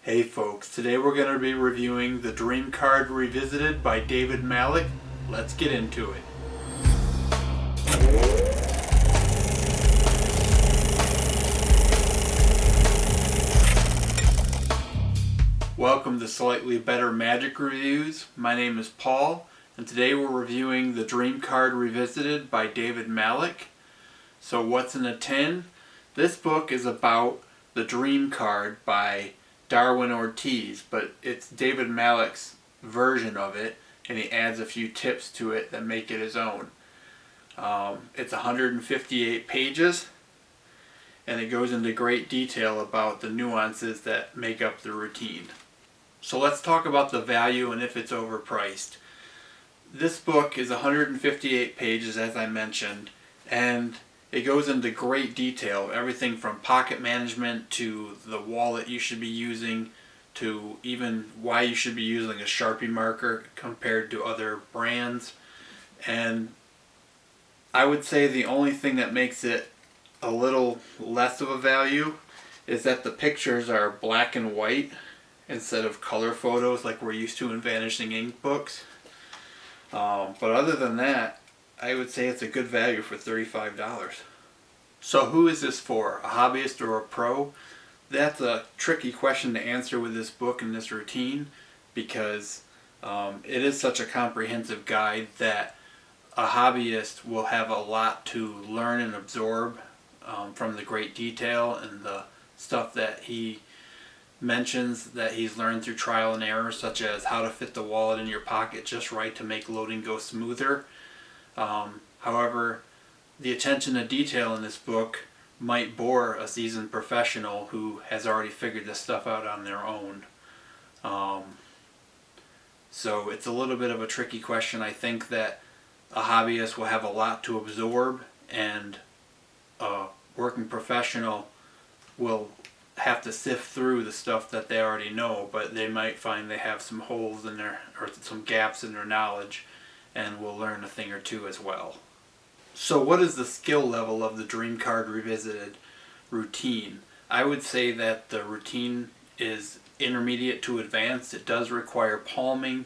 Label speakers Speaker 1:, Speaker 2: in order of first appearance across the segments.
Speaker 1: Hey folks, today we're going to be reviewing The Dream Card Revisited by David Malek. Let's get into it. Welcome to Slightly Better Magic Reviews. My name is Paul, and today we're reviewing The Dream Card Revisited by David Malek. So what's in a tin? This book is about the Dream Card by Darwin Ortiz, but it's David Malek's version of it, and he adds a few tips to it that make it his own. It's 158 pages, and it goes into great detail about the nuances that make up the routine. So let's talk about the value and if it's overpriced. This book is 158 pages, as I mentioned, and it goes into great detail, everything from pocket management to the wallet you should be using to even why you should be using a Sharpie marker compared to other brands. And I would say the only thing that makes it a little less of a value is that the pictures are black and white instead of color photos like we're used to in Vanishing Ink books. But other than that, I would say it's a good value for $35. So who is this for? A hobbyist or a pro? That's a tricky question to answer with this book and this routine, because it is such a comprehensive guide that a hobbyist will have a lot to learn and absorb from the great detail and the stuff that he mentions that he's learned through trial and error, such as how to fit the wallet in your pocket just right to make loading go smoother. However, the attention to detail in this book might bore a seasoned professional who has already figured this stuff out on their own. So it's a little bit of a tricky question. I think that a hobbyist will have a lot to absorb, and a working professional will have to sift through the stuff that they already know, but they might find they have some holes in their, or some gaps in their knowledge, and will learn a thing or two as well. So what is the skill level of the Dream Card Revisited routine? I would say that the routine is intermediate to advanced. It does require palming.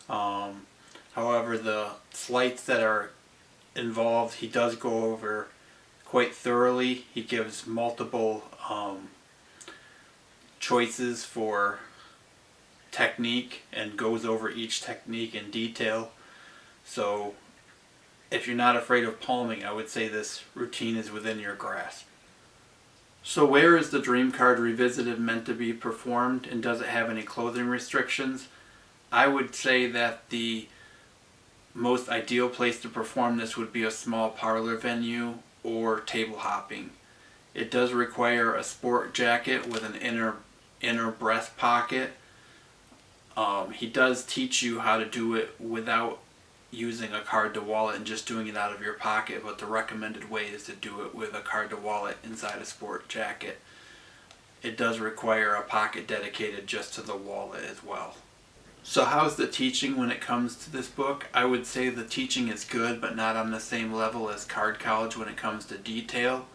Speaker 1: However, the sleights that are involved, he does go over quite thoroughly. He gives multiple choices for technique and goes over each technique in detail. So if you're not afraid of palming, I would say this routine is within your grasp. So where is the Dream Card Revisited meant to be performed, and does it have any clothing restrictions? I would say that the most ideal place to perform this would be a small parlor venue or table hopping. It does require a sport jacket with an inner breast pocket. He does teach you how to do it without using a card to wallet and just doing it out of your pocket, but the recommended way is to do it with a card to wallet inside a sport jacket. It does require a pocket dedicated just to the wallet as well. So how's the teaching when it comes to this book? I would say the teaching is good, but not on the same level as Card College when it comes to detail.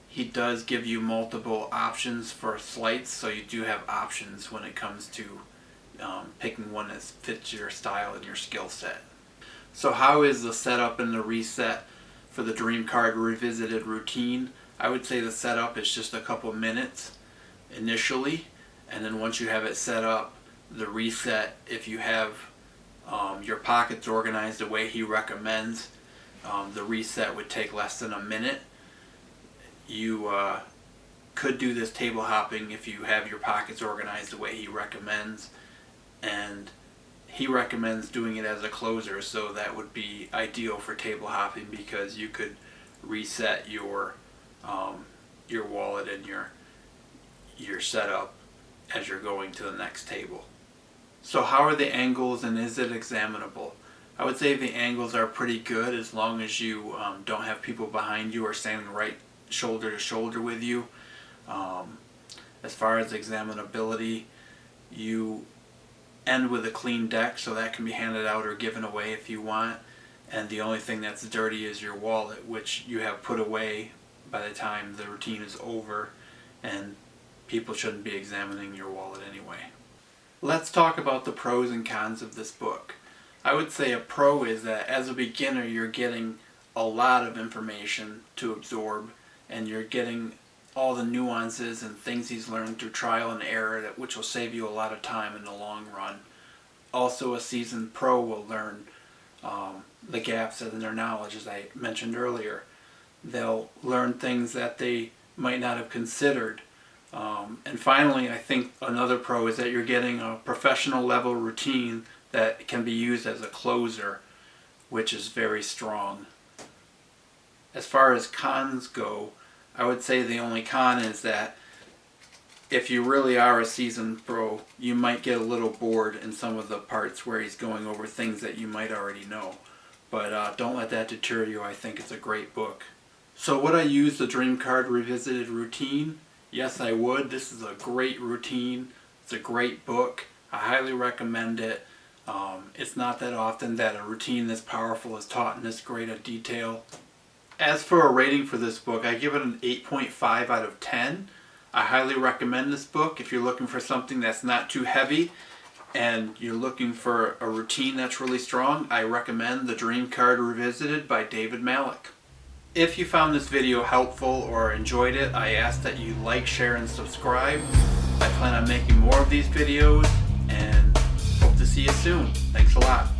Speaker 1: He does give you multiple options for sleights, so you do have options when it comes to picking one that fits your style and your skill set. So how is the setup and the reset for the Dream Card Revisited routine? I would say the setup is just a couple minutes initially, and then once you have it set up, the reset, if you have your pockets organized the way he recommends, the reset would take less than a minute. You could do this table hopping if you have your pockets organized the way he recommends, and he recommends doing it as a closer, so that would be ideal for table hopping because you could reset your wallet and your setup as you're going to the next table. So how are the angles, and is it examinable? I would say the angles are pretty good as long as you don't have people behind you or standing right shoulder to shoulder with you. As far as examinability, you end with a clean deck, so that can be handed out or given away if you want, and the only thing that's dirty is your wallet, which you have put away by the time the routine is over, and people shouldn't be examining your wallet anyway. Let's talk about the pros and cons of this book. I would say a pro is that as a beginner you're getting a lot of information to absorb, and you're getting all the nuances and things he's learned through trial and error, which will save you a lot of time in the long run. Also, a seasoned pro will learn the gaps in their knowledge, as I mentioned earlier. They'll learn things that they might not have considered. And finally, I think another pro is that you're getting a professional level routine that can be used as a closer, which is very strong. As far as cons go, I would say the only con is that if you really are a seasoned pro, you might get a little bored in some of the parts where he's going over things that you might already know. But don't let that deter you. I think it's a great book. So would I use the Dream Card Revisited routine? Yes, I would. This is a great routine. It's a great book. I highly recommend it. It's not that often that a routine this powerful is taught in this great a detail. As for a rating for this book, I give it an 8.5 out of 10. I highly recommend this book if you're looking for something that's not too heavy and you're looking for a routine that's really strong. I recommend The Dream Card Revisited by David Malek. If you found this video helpful or enjoyed it, I ask that you like, share, and subscribe. I plan on making more of these videos and hope to see you soon. Thanks a lot.